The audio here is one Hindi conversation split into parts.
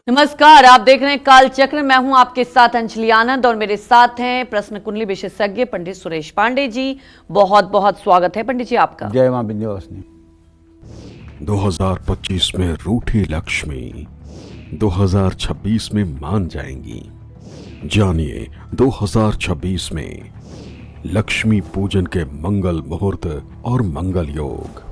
नमस्कार, आप देख रहे हैं काल चक्र। मैं हूं आपके साथ अंजलि आनंद और मेरे साथ हैं प्रश्न कुंडली विशेषज्ञ पंडित सुरेश पांडे जी। बहुत बहुत स्वागत है पंडित जी आपका। जय मां विंध्यवासिनी। 2025 में रूठी लक्ष्मी 2026 में मान जाएंगी। जानिए 2026 में लक्ष्मी पूजन के मंगल मुहूर्त और मंगल योग।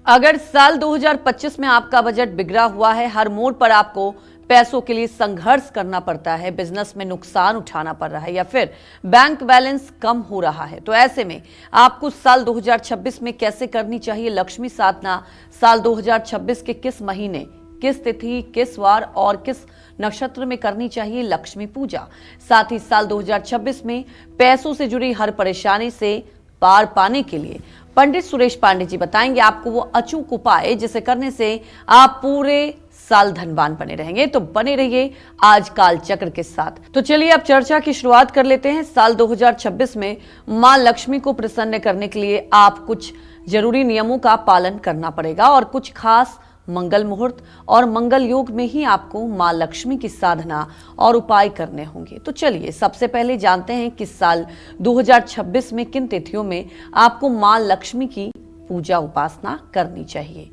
अगर साल 2025 में आपका बजट बिगड़ा हुआ है, हर मोड़ पर आपको पैसों के लिए संघर्ष करना पड़ता है, बिजनेस में नुकसान उठाना पड़ रहा है या फिर बैंक बैलेंस कम हो रहा है, तो ऐसे में आपको साल 2026 में कैसे करनी चाहिए लक्ष्मी साधना? साल 2026 के किस महीने, किस तिथि, किस वार और किस नक्षत्र में करनी चाहिए लक्ष्मी पूजा? साथ ही साल 2026 में पैसों से जुड़ी हर परेशानी से पार पाने के लिए पंडित सुरेश पांडे जी बताएंगे आपको वो अचूक उपाय जिसे करने से आप पूरे साल धनवान बने रहेंगे। तो बने रहिए आज काल चक्र के साथ। तो चलिए अब चर्चा की शुरुआत कर लेते हैं। साल 2026 में मां लक्ष्मी को प्रसन्न करने के लिए आप कुछ जरूरी नियमों का पालन करना पड़ेगा और कुछ खास मंगल मुहूर्त और मंगल योग में ही आपको मां लक्ष्मी की साधना और उपाय करने होंगे। तो चलिए सबसे पहले जानते हैं कि साल 2026 में किन तिथियों में आपको मां लक्ष्मी की पूजा उपासना करनी चाहिए।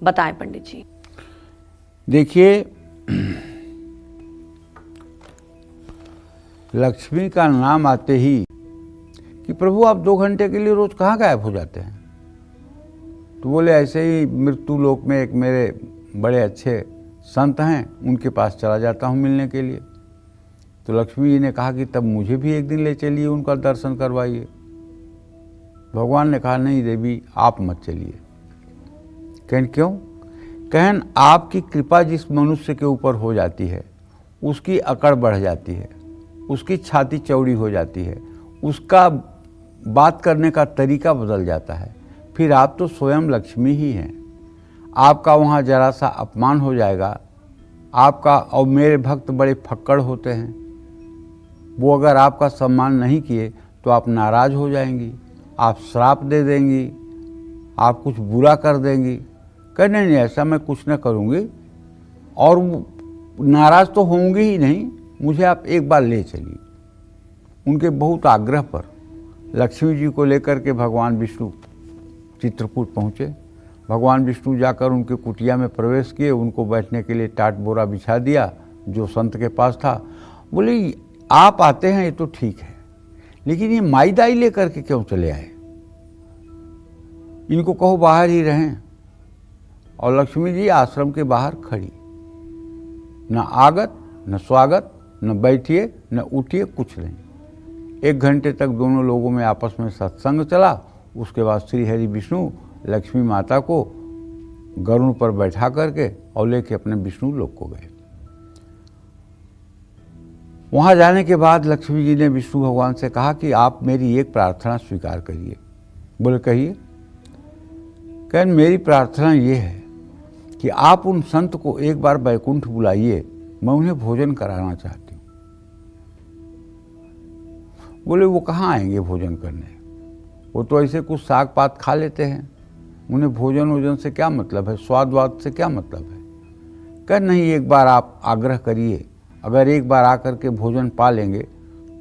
बताएं पंडित जी। देखिए, लक्ष्मी का नाम आते ही कि प्रभु आप 2 घंटे के लिए रोज कहाँ गायब हो जाते हैं? तो बोले ऐसे ही मृत्यु लोक में एक मेरे बड़े अच्छे संत हैं, उनके पास चला जाता हूँ मिलने के लिए। तो लक्ष्मी जी ने कहा कि तब मुझे भी एक दिन ले चलिए, उनका दर्शन करवाइए। भगवान ने कहा नहीं देवी, आप मत चलिए। कहन क्यों? कहन आपकी कृपा जिस मनुष्य के ऊपर हो जाती है उसकी अकड़ बढ़ जाती है, उसकी छाती चौड़ी हो जाती है, उसका बात करने का तरीका बदल जाता है। फिर आप तो स्वयं लक्ष्मी ही हैं। आपका वहाँ जरा सा अपमान हो जाएगा आपका। और मेरे भक्त बड़े फक्कड़ होते हैं, वो अगर आपका सम्मान नहीं किए तो आप नाराज़ हो जाएंगी, आप श्राप दे देंगी, आप कुछ बुरा कर देंगी। कहने नहीं, ऐसा मैं कुछ न करूँगी और नाराज़ तो होंगी ही नहीं, मुझे आप एक बार ले चलिए। उनके बहुत आग्रह पर लक्ष्मी जी को लेकर के भगवान विष्णु चित्रकूट पहुँचे। भगवान विष्णु जाकर उनके कुटिया में प्रवेश किए, उनको बैठने के लिए टाट बोरा बिछा दिया जो संत के पास था। बोले आप आते हैं ये तो ठीक है, लेकिन ये माई दाई लेकर के क्यों चले आए? इनको कहो बाहर ही रहें। और लक्ष्मी जी आश्रम के बाहर खड़ी, न आगत न स्वागत, न बैठिए न उठिए, कुछ नहीं। 1 घंटे तक दोनों लोगों में आपस में सत्संग चला। उसके बाद श्री हरि विष्णु लक्ष्मी माता को गरुड़ पर बैठा करके और लेके अपने विष्णु लोक को गए। वहां जाने के बाद लक्ष्मी जी ने विष्णु भगवान से कहा कि आप मेरी एक प्रार्थना स्वीकार करिए। बोले कहिए। कहन मेरी प्रार्थना ये है कि आप उन संत को एक बार बैकुंठ बुलाइए, मैं उन्हें भोजन कराना चाहती हूँ। बोले वो कहाँ आएंगे भोजन करने? वो तो ऐसे कुछ साग पात खा लेते हैं, उन्हें भोजन वोजन से क्या मतलब है, स्वाद वाद से क्या मतलब है? कह नहीं, एक बार आप आग्रह करिए, अगर एक बार आकर के भोजन पा लेंगे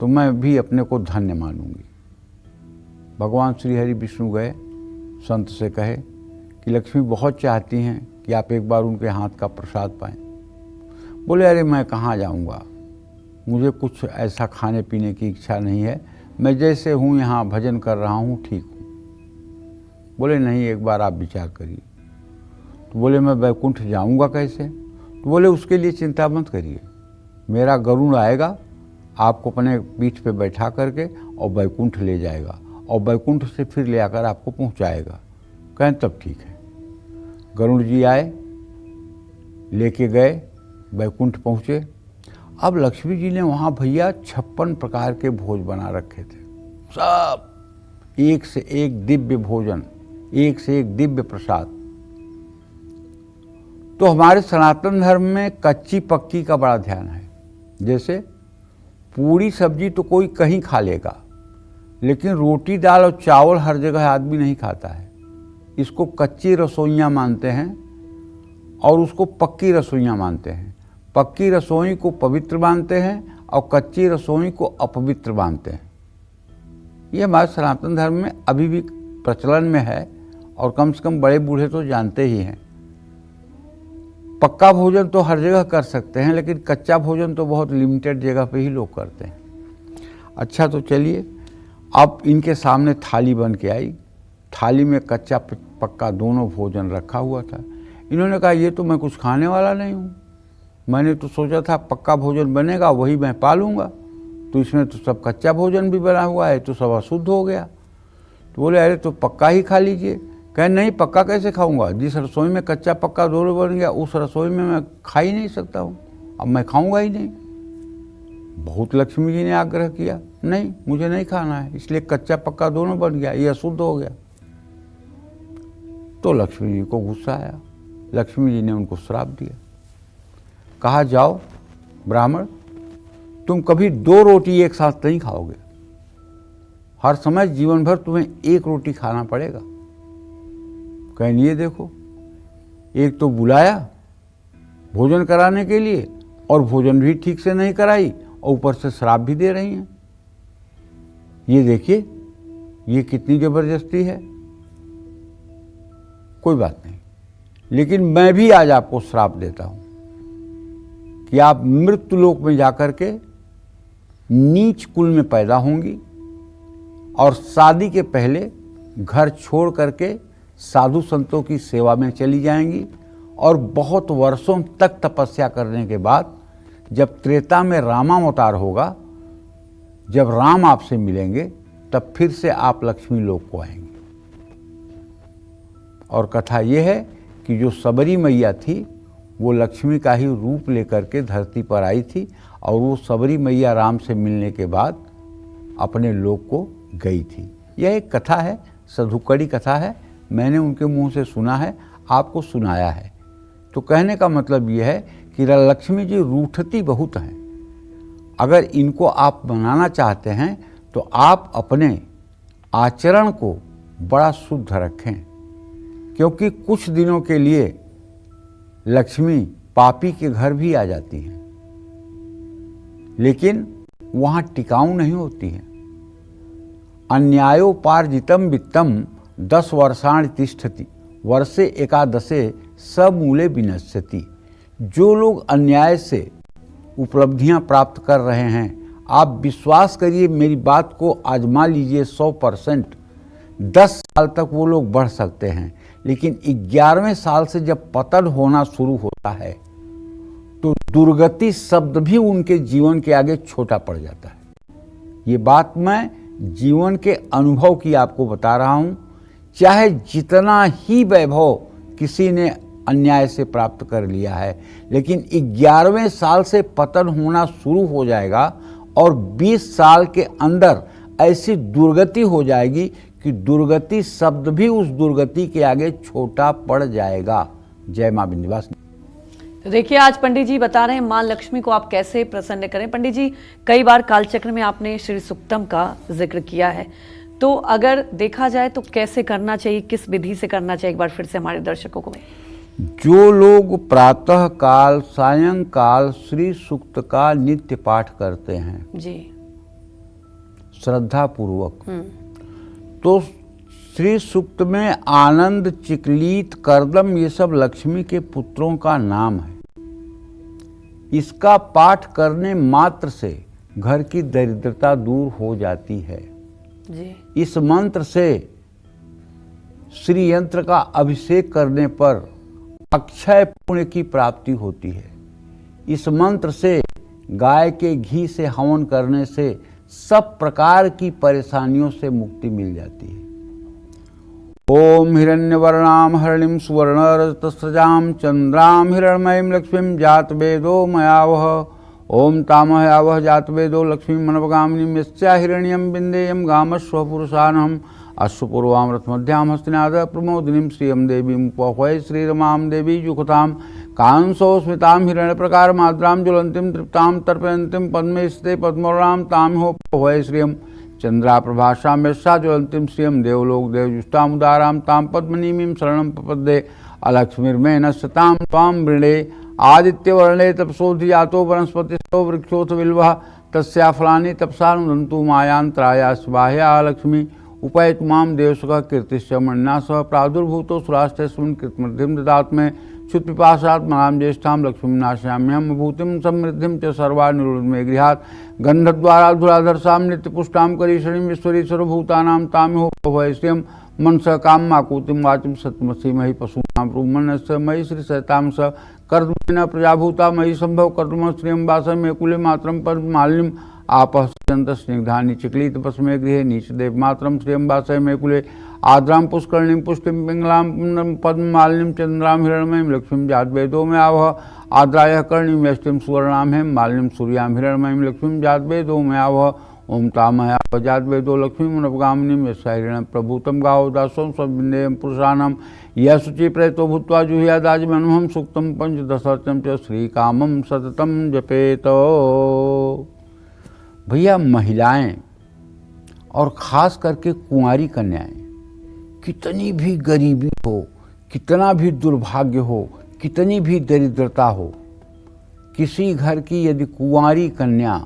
तो मैं भी अपने को धन्य मानूंगी। भगवान श्री हरि विष्णु गए, संत से कहे कि लक्ष्मी बहुत चाहती हैं कि आप एक बार उनके हाथ का प्रसाद पाएं। बोले अरे मैं कहाँ जाऊँगा, मुझे कुछ ऐसा खाने पीने की इच्छा नहीं है, मैं जैसे हूँ यहाँ भजन कर रहा हूँ, ठीक हूँ। बोले नहीं, एक बार आप विचार करिए। तो बोले मैं बैकुंठ जाऊँगा कैसे? तो बोले उसके लिए चिंता मत करिए, मेरा गरुड़ आएगा, आपको अपने पीठ पे बैठा करके और बैकुंठ ले जाएगा और बैकुंठ से फिर ले आकर आपको पहुँचाएगा। कहें तब ठीक है। गरुड़ जी आए, लेके गए, बैकुंठ पहुँचे। अब लक्ष्मी जी ने वहाँ भैया 56 प्रकार के भोज बना रखे थे, सब एक से एक दिव्य भोजन, एक से एक दिव्य प्रसाद। तो हमारे सनातन धर्म में कच्ची पक्की का बड़ा ध्यान है। जैसे पूरी सब्जी तो कोई कहीं खा लेगा, लेकिन रोटी दाल और चावल हर जगह आदमी नहीं खाता है। इसको कच्ची रसोइयाँ मानते हैं और उसको पक्की रसोइयाँ मानते हैं। पक्की रसोई को पवित्र मानते हैं और कच्ची रसोई को अपवित्र मानते हैं। ये हमारे सनातन धर्म में अभी भी प्रचलन में है और कम से कम बड़े बूढ़े तो जानते ही हैं। पक्का भोजन तो हर जगह कर सकते हैं, लेकिन कच्चा भोजन तो बहुत लिमिटेड जगह पे ही लोग करते हैं। अच्छा, तो चलिए, अब इनके सामने थाली बन के आई। थाली में कच्चा पक्का दोनों भोजन रखा हुआ था। इन्होंने कहा, ये तो मैं कुछ खाने वाला नहीं हूँ, मैंने तो सोचा था पक्का भोजन बनेगा वही मैं पालूंगा, तो इसमें तो सब कच्चा भोजन भी बना हुआ है, तो सब अशुद्ध हो गया। तो बोले, अरे तो पक्का ही खा लीजिए। कहे, नहीं, पक्का कैसे खाऊंगा, जिस रसोई में कच्चा पक्का दोनों बन गया उस रसोई में मैं खा ही नहीं सकता हूँ, अब मैं खाऊंगा ही नहीं। बहुत लक्ष्मी जी ने आग्रह किया, नहीं मुझे नहीं खाना है, इसलिए कच्चा पक्का दोनों बन गया, ये अशुद्ध हो गया। तो लक्ष्मी जी को गुस्सा आया। लक्ष्मी जी ने उनको श्राप दिया। कहा, जाओ ब्राह्मण, तुम कभी 2 रोटी एक साथ नहीं खाओगे, हर समय जीवन भर तुम्हें 1 रोटी खाना पड़ेगा। कहें, ये देखो, एक तो बुलाया भोजन कराने के लिए और भोजन भी ठीक से नहीं कराई और ऊपर से श्राप भी दे रही हैं। ये देखिए, ये कितनी जबरदस्ती है। कोई बात नहीं, लेकिन मैं भी आज आपको श्राप देता हूं कि आप मृत्यु लोक में जाकर के नीच कुल में पैदा होंगी और शादी के पहले घर छोड़ करके साधु संतों की सेवा में चली जाएंगी और बहुत वर्षों तक तपस्या करने के बाद जब त्रेता में रामावतार होगा, जब राम आपसे मिलेंगे, तब फिर से आप लक्ष्मी लोक को आएंगे। और कथा यह है कि जो सबरी मैया थी वो लक्ष्मी का ही रूप लेकर के धरती पर आई थी और वो सबरी मैया राम से मिलने के बाद अपने लोक को गई थी। यह एक कथा है, सधुकड़ी कथा है, मैंने उनके मुंह से सुना है, आपको सुनाया है। तो कहने का मतलब यह है कि लक्ष्मी जी रूठती बहुत हैं। अगर इनको आप मनाना चाहते हैं तो आप अपने आचरण को बड़ा शुद्ध रखें, क्योंकि कुछ दिनों के लिए लक्ष्मी पापी के घर भी आ जाती हैं, लेकिन वहाँ टिकाऊ नहीं होती हैं। अन्यायोपार्जितम वित्तम 10 वर्षाणि तिष्ठति, वर्षे एकादशे समूले विनश्यति। जो लोग अन्याय से उपलब्धियां प्राप्त कर रहे हैं, आप विश्वास करिए, मेरी बात को आजमा लीजिए 100%, 10 साल तक वो लोग बढ़ सकते हैं, लेकिन 11वें साल से जब पतन होना शुरू होता है तो दुर्गति शब्द भी उनके जीवन के आगे छोटा पड़ जाता है। ये बात मैं जीवन के अनुभव की आपको बता रहा हूं। चाहे जितना ही वैभव किसी ने अन्याय से प्राप्त कर लिया है, लेकिन 11वें साल से पतन होना शुरू हो जाएगा और 20 साल के अंदर ऐसी दुर्गति हो जाएगी कि दुर्गति शब्द भी उस दुर्गति के आगे छोटा पड़ जाएगा। जय मां विंध्यवासिनी। तो देखिए, आज पंडित जी बता रहे हैं मां लक्ष्मी को आप कैसे प्रसन्न करें। पंडित जी, कई बार कालचक्र में आपने श्री सुक्तम का जिक्र किया है, तो अगर देखा जाए तो कैसे करना चाहिए, किस विधि से करना चाहिए, एक बार फिर से हमारे दर्शकों को। जो लोग प्रातः काल सायंकाल श्री सूक्त का नित्य पाठ करते हैं जी, श्रद्धा पूर्वक, तो श्री सूक्त में आनंद, चिकलीत, करदम, ये सब लक्ष्मी के पुत्रों का नाम है। इसका पाठ करने मात्र से घर की दरिद्रता दूर हो जाती है जी। इस मंत्र से श्री यंत्र का अभिषेक करने पर अक्षय पुण्य की प्राप्ति होती है। इस मंत्र से गाय के घी से हवन करने से सब प्रकार की परेशानियों से मुक्ति मिल जाती है। ओम हिरण्यवर्णाम हरिणीं सुवर्णरजतस्रजां चंद्रां हिरण्मयीं लक्ष्मीं जातवेदो मयावह। ओम तामहयावह जातवेदो लक्ष्मीं मनवगामिनीं यस्या हिरण्यं बिन्देयं गामस्व पुरुषानहम् अश्वपूर्वां रथमध्यां हस्तिनाद प्रमोदिनीं श्रियं देवीं उपहवै श्रीरमां देवी जुखतां कांसौ स्मितां हिरण्यप्रकार माद्रां ज्वलन्तीं तृप्तां तर्पयन्तीं पद्मे स्थिते पद्मवर्णां तां होपहवै श्रियं चंद्राप्रभासां यस्या ज्वलन्तीं श्रियं देवलोक देवजुष्टामुदारां तां पद्मनीमीं शरणं प्रपद्ये अलक्ष्मीर्मे नश्यतां त्वां वृणे आदित्य वर्णे तपसोधि जातो वनस्पतिस्तो वृक्षोथ बिल्वः तस्या फलानि तपसानुदन्तु मायांतराया स्वाह्या लक्ष्मी उपैत माम देवसुख कीर्तिश्च मन्ना सह प्रादुर्भूतो सुराष्ट्रस्मिन् कृतमध्यम ददात में क्षुत पिपासात् मनाम ज्येष्ठाम लक्ष्मी नाश्याम्यहम भूतिम समृद्धिम च सर्वा निरुद्ध में गृहात् गंधद्वारा धुराधरसाम नित्यपुष्टाम करीशरीम विश्वरीश्वर भूतानाम तामिहो भवैश्यम मनस काम माकूतिम वाचिम सतमसी मही पशूनाम रूमनस्य मयि श्री सताम स कर्दमेन प्रजाभूता मयि संभव कर्दम श्रियम वासम में कुले मात्रम पद मालिन्यम आपहस्यंत स्निग्धानि चिकलित पस्मे गृहे नीच देव मात्रम श्रियम वासय में कुले आद्राम पुष्करणीम पुष्टिम पिंगलाम पद्म मालिनीम चंद्राम हिरणमयीम लक्ष्मीम जात वेदो में आवह आद्राय कर्णीम यष्टिम सुवर्णाम हेम मालिनीम सूर्याम हिरणमयीम लक्ष्मीम जात वेदो में आवह ओम तामया जात वेदो लक्ष्मी मनपगामिनीम यशाहिरण प्रभूतम गाओ दासोम सविंदेयम पुरुषानम यह शुचि प्रेतो भूत्वा जुह्यादाज मनुहम सुक्तम पंचदशर्चम च श्रीकामम सततम जपेतो। भैया महिलाएं और ख़ास करके कुंवारी कन्याएं कितनी भी गरीबी हो, कितना भी दुर्भाग्य हो, कितनी भी दरिद्रता हो, किसी घर की यदि कुंवारी कन्या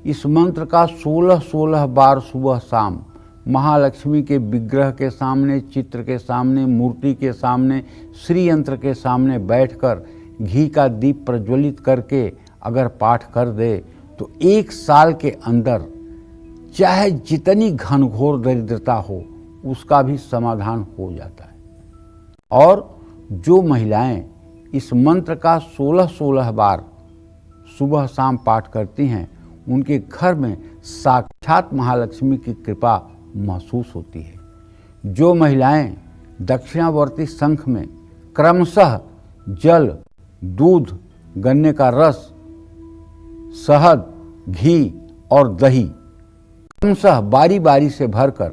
इस मंत्र का 16-16 बार सुबह शाम महालक्ष्मी के विग्रह के सामने, चित्र के सामने, मूर्ति के सामने, श्री यंत्र के सामने बैठकर घी का दीप प्रज्वलित करके अगर पाठ कर दे तो 1 साल के अंदर चाहे जितनी घनघोर दरिद्रता हो उसका भी समाधान हो जाता है। और जो महिलाएं इस मंत्र का 16-16 बार सुबह शाम पाठ करती हैं उनके घर में साक्षात महालक्ष्मी की कृपा महसूस होती है। जो महिलाएं दक्षिणावर्ती शंख में क्रमशः जल, दूध, गन्ने का रस, शहद, घी और दही क्रमशः बारी बारी से भरकर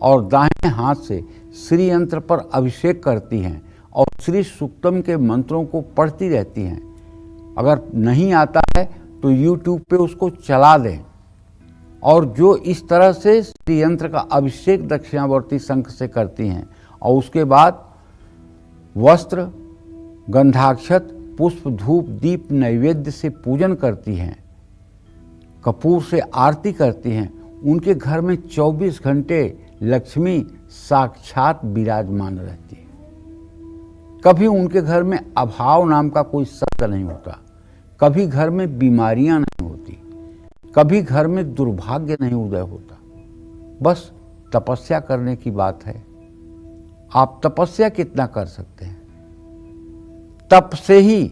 और दाहिने हाथ से श्री यंत्र पर अभिषेक करती हैं और श्री सूक्तम के मंत्रों को पढ़ती रहती हैं। अगर नहीं आता है तो YouTube पे उसको चला दें और जो इस तरह से श्री यंत्र का अभिषेक दक्षिणावर्ती शंख से करती हैं और उसके बाद वस्त्र, गंधाक्षत, पुष्प, धूप, दीप, नैवेद्य से पूजन करती हैं, कपूर से आरती करती हैं, उनके घर में 24 घंटे लक्ष्मी साक्षात विराजमान रहती है। कभी उनके घर में अभाव नाम का कोई शब्द नहीं होता, कभी घर में बीमारियां नहीं होती, कभी घर में दुर्भाग्य नहीं उदय होता। बस तपस्या करने की बात है। आप तपस्या कितना कर सकते हैं? तप से ही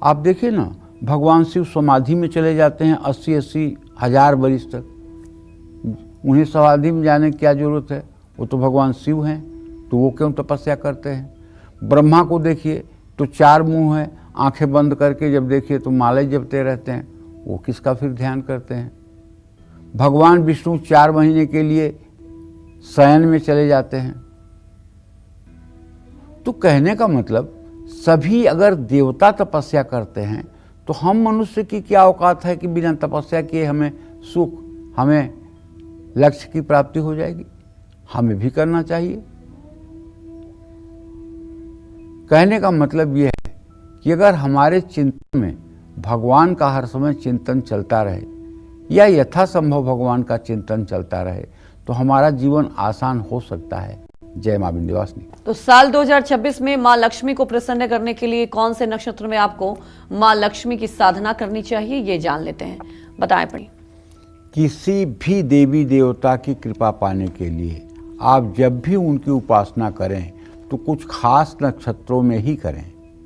आप देखिए ना, भगवान शिव समाधि में चले जाते हैं 80-80 हजार वर्ष तक। उन्हें समाधि में जाने की क्या जरूरत है? वो तो भगवान शिव हैं, तो वो क्यों तपस्या करते हैं? ब्रह्मा को देखिए तो 4 मुंह है, आंखें बंद करके जब देखिए तो माला जपते रहते हैं, वो किसका फिर ध्यान करते हैं? भगवान विष्णु 4 महीने के लिए शयन में चले जाते हैं। तो कहने का मतलब सभी अगर देवता तपस्या करते हैं तो हम मनुष्य की क्या औकात है कि बिना तपस्या किए हमें सुख, हमें लक्ष्य की प्राप्ति हो जाएगी? हमें भी करना चाहिए। कहने का मतलब यह है कि अगर हमारे चिंतन में भगवान का हर समय चिंतन चलता रहे या यथासंभव भगवान का चिंतन चलता रहे तो हमारा जीवन आसान हो सकता है। जय मां विंध्यवासिनी। तो साल 2026 में मां लक्ष्मी को प्रसन्न करने के लिए कौन से नक्षत्र में आपको मां लक्ष्मी की साधना करनी चाहिए, ये जान लेते हैं। बताएं पड़ी। किसी भी देवी देवता की कृपा पाने के लिए आप जब भी उनकी उपासना करें तो कुछ खास नक्षत्रों में ही करें।